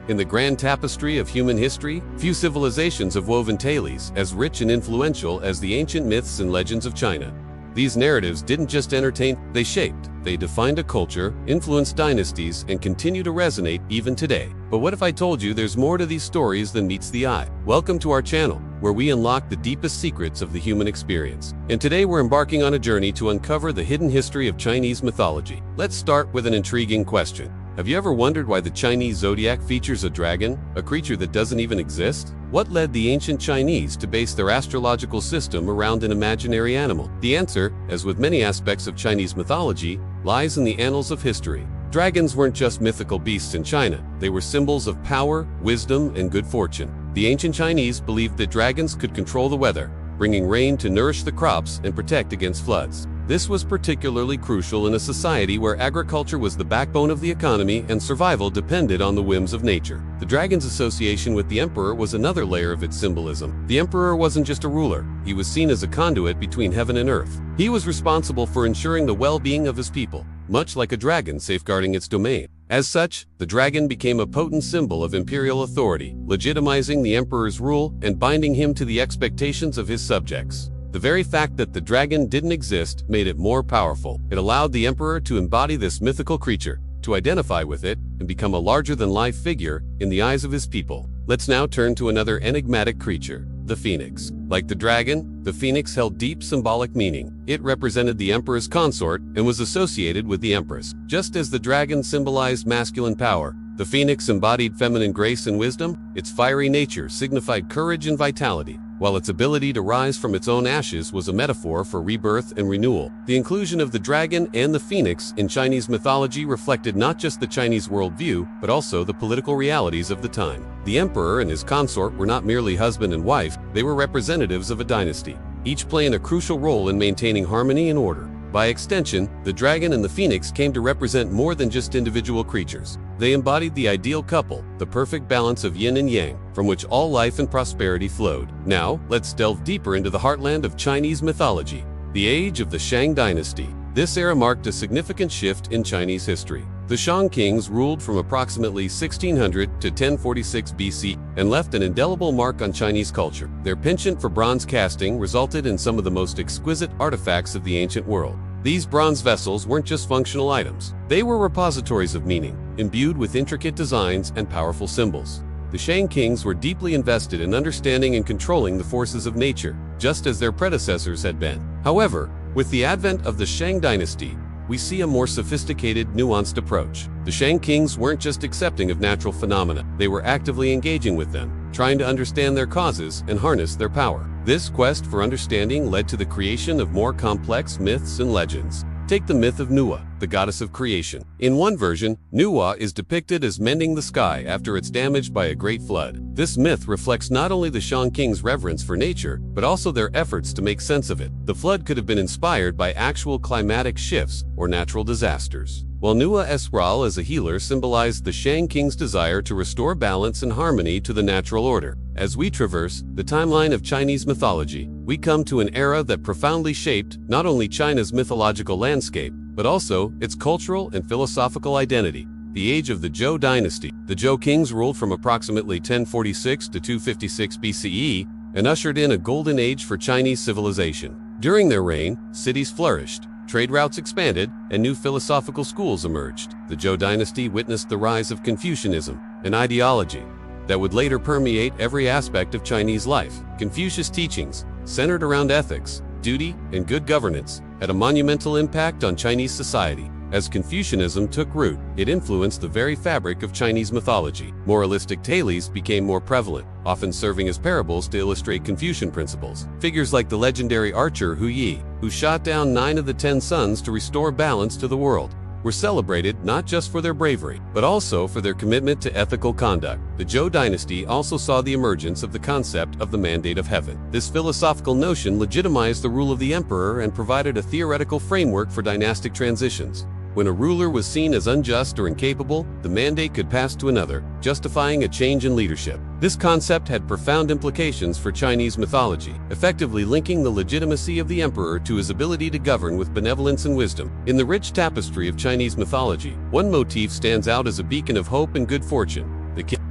In the grand tapestry of human history, few civilizations have woven tales as rich and influential as the ancient myths and legends of China. These narratives didn't just entertain, they shaped. They defined a culture, influenced dynasties, and continue to resonate even today. But what if I told you there's more to these stories than meets the eye? Welcome to our channel, where we unlock the deepest secrets of the human experience. And today we're embarking on a journey to uncover the hidden history of Chinese mythology. Let's start with an intriguing question. Have you ever wondered why the Chinese zodiac features a dragon, a creature that doesn't even exist? What led the ancient Chinese to base their astrological system around an imaginary animal? The answer, as with many aspects of Chinese mythology, lies in the annals of history. Dragons weren't just mythical beasts in China, they were symbols of power, wisdom, and good fortune. The ancient Chinese believed that dragons could control the weather, bringing rain to nourish the crops and protect against floods. This was particularly crucial in a society where agriculture was the backbone of the economy and survival depended on the whims of nature. The dragon's association with the emperor was another layer of its symbolism. The emperor wasn't just a ruler, he was seen as a conduit between heaven and earth. He was responsible for ensuring the well-being of his people, much like a dragon safeguarding its domain. As such, the dragon became a potent symbol of imperial authority, legitimizing the emperor's rule and binding him to the expectations of his subjects. The very fact that the dragon didn't exist made it more powerful. It allowed the emperor to embody this mythical creature, to identify with it, and become a larger-than-life figure in the eyes of his people. Let's now turn to another enigmatic creature, the phoenix. Like the dragon, the phoenix held deep symbolic meaning. It represented the emperor's consort and was associated with the empress. Just as the dragon symbolized masculine power, the phoenix embodied feminine grace and wisdom. Its fiery nature signified courage and vitality, while its ability to rise from its own ashes was a metaphor for rebirth and renewal. The inclusion of the dragon and the phoenix in Chinese mythology reflected not just the Chinese worldview, but also the political realities of the time. The emperor and his consort were not merely husband and wife, they were representatives of a dynasty, each playing a crucial role in maintaining harmony and order. By extension, the dragon and the phoenix came to represent more than just individual creatures. They embodied the ideal couple, the perfect balance of yin and yang, from which all life and prosperity flowed. Now, let's delve deeper into the heartland of Chinese mythology, the age of the Shang dynasty. This era marked a significant shift in Chinese history. The Shang kings ruled from approximately 1600 to 1046 BC and left an indelible mark on Chinese culture. Their penchant for bronze casting resulted in some of the most exquisite artifacts of the ancient world. These bronze vessels weren't just functional items. They were repositories of meaning, imbued with intricate designs and powerful symbols. The Shang kings were deeply invested in understanding and controlling the forces of nature, just as their predecessors had been. However, with the advent of the Shang dynasty, we see a more sophisticated, nuanced approach. The Shang kings weren't just accepting of natural phenomena, they were actively engaging with them, trying to understand their causes and harness their power. This quest for understanding led to the creation of more complex myths and legends. Take the myth of Nüwa, the goddess of creation. In one version, Nüwa is depicted as mending the sky after it's damaged by a great flood. This myth reflects not only the Shang kings' reverence for nature, but also their efforts to make sense of it. The flood could have been inspired by actual climatic shifts or natural disasters, while Nüwa's role as a healer symbolized the Shang kings' desire to restore balance and harmony to the natural order. As we traverse the timeline of Chinese mythology, we come to an era that profoundly shaped not only China's mythological landscape, but also its cultural and philosophical identity. The age of the Zhou dynasty. The Zhou kings ruled from approximately 1046 to 256 BCE and ushered in a golden age for Chinese civilization. During their reign, cities flourished, trade routes expanded, and new philosophical schools emerged. The Zhou dynasty witnessed the rise of Confucianism, an ideology that would later permeate every aspect of Chinese life. Confucius' teachings, centered around ethics, duty, and good governance, had a monumental impact on Chinese society. As Confucianism took root, it influenced the very fabric of Chinese mythology. Moralistic tales became more prevalent, often serving as parables to illustrate Confucian principles. Figures like the legendary archer Hu Yi, who shot down 9 of the 10 sons to restore balance to the world, were celebrated not just for their bravery, but also for their commitment to ethical conduct. The Zhou dynasty also saw the emergence of the concept of the mandate of heaven. This philosophical notion legitimized the rule of the emperor and provided a theoretical framework for dynastic transitions. When a ruler was seen as unjust or incapable, the mandate could pass to another, justifying a change in leadership. This concept had profound implications for Chinese mythology, effectively linking the legitimacy of the emperor to his ability to govern with benevolence and wisdom. In the rich tapestry of Chinese mythology, one motif stands out as a beacon of hope and good fortune: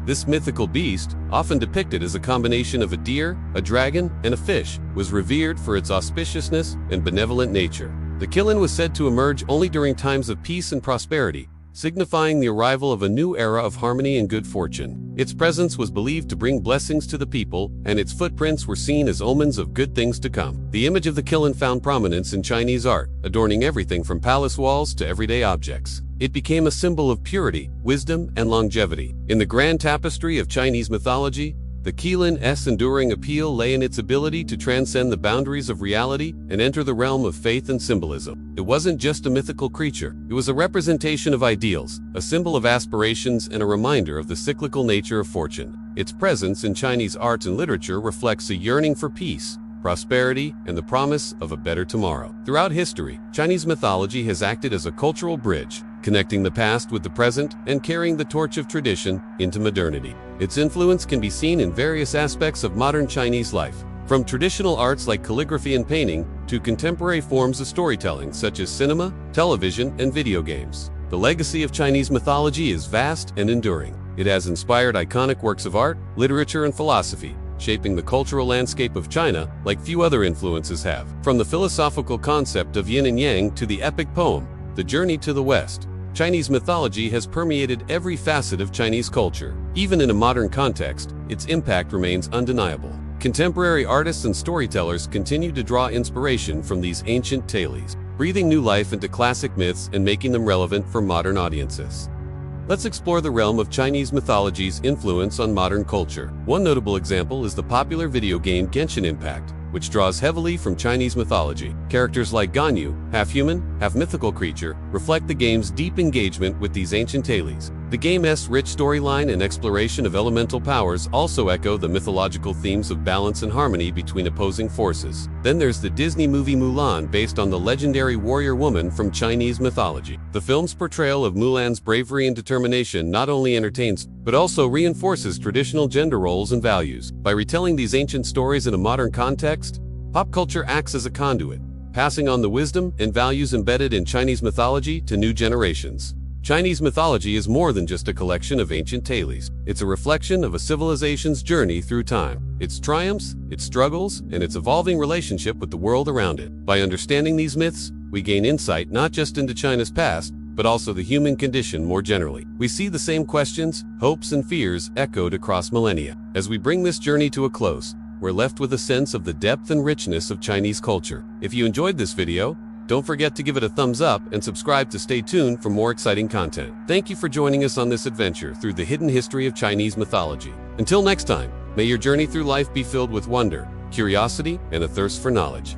This mythical beast, often depicted as a combination of a deer, a dragon, and a fish, was revered for its auspiciousness and benevolent nature. The Qilin was said to emerge only during times of peace and prosperity, signifying the arrival of a new era of harmony and good fortune. Its presence was believed to bring blessings to the people, and its footprints were seen as omens of good things to come. The image of the Qilin found prominence in Chinese art, adorning everything from palace walls to everyday objects. It became a symbol of purity, wisdom, and longevity. In the grand tapestry of Chinese mythology, the Qilin's enduring appeal lay in its ability to transcend the boundaries of reality and enter the realm of faith and symbolism. It wasn't just a mythical creature, it was a representation of ideals, a symbol of aspirations, and a reminder of the cyclical nature of fortune. Its presence in Chinese art and literature reflects a yearning for peace, prosperity, and the promise of a better tomorrow. Throughout history, Chinese mythology has acted as a cultural bridge, connecting the past with the present and carrying the torch of tradition into modernity. Its influence can be seen in various aspects of modern Chinese life, from traditional arts like calligraphy and painting to contemporary forms of storytelling such as cinema, television, and video games. The legacy of Chinese mythology is vast and enduring. It has inspired iconic works of art, literature, and philosophy, shaping the cultural landscape of China like few other influences have. From the philosophical concept of yin and yang to the epic poem, The Journey to the West, Chinese mythology has permeated every facet of Chinese culture. Even in a modern context, its impact remains undeniable. Contemporary artists and storytellers continue to draw inspiration from these ancient tales, breathing new life into classic myths and making them relevant for modern audiences. Let's explore the realm of Chinese mythology's influence on modern culture. One notable example is the popular video game Genshin Impact, which draws heavily from Chinese mythology. Characters like Ganyu, half-human, half-mythical creature, reflect the game's deep engagement with these ancient tales. The game's rich storyline and exploration of elemental powers also echo the mythological themes of balance and harmony between opposing forces. Then there's the Disney movie Mulan, based on the legendary warrior woman from Chinese mythology. The film's portrayal of Mulan's bravery and determination not only entertains, but also reinforces traditional gender roles and values. By retelling these ancient stories in a modern context, pop culture acts as a conduit, passing on the wisdom and values embedded in Chinese mythology to new generations. Chinese mythology is more than just a collection of ancient tales. It's a reflection of a civilization's journey through time, its triumphs, its struggles, and its evolving relationship with the world around it. By understanding these myths, we gain insight not just into China's past, but also the human condition more generally. We see the same questions, hopes, and fears echoed across millennia. As we bring this journey to a close, we're left with a sense of the depth and richness of Chinese culture. If you enjoyed this video, don't forget to give it a thumbs up and subscribe to stay tuned for more exciting content. Thank you for joining us on this adventure through the hidden history of Chinese mythology. Until next time, may your journey through life be filled with wonder, curiosity, and a thirst for knowledge.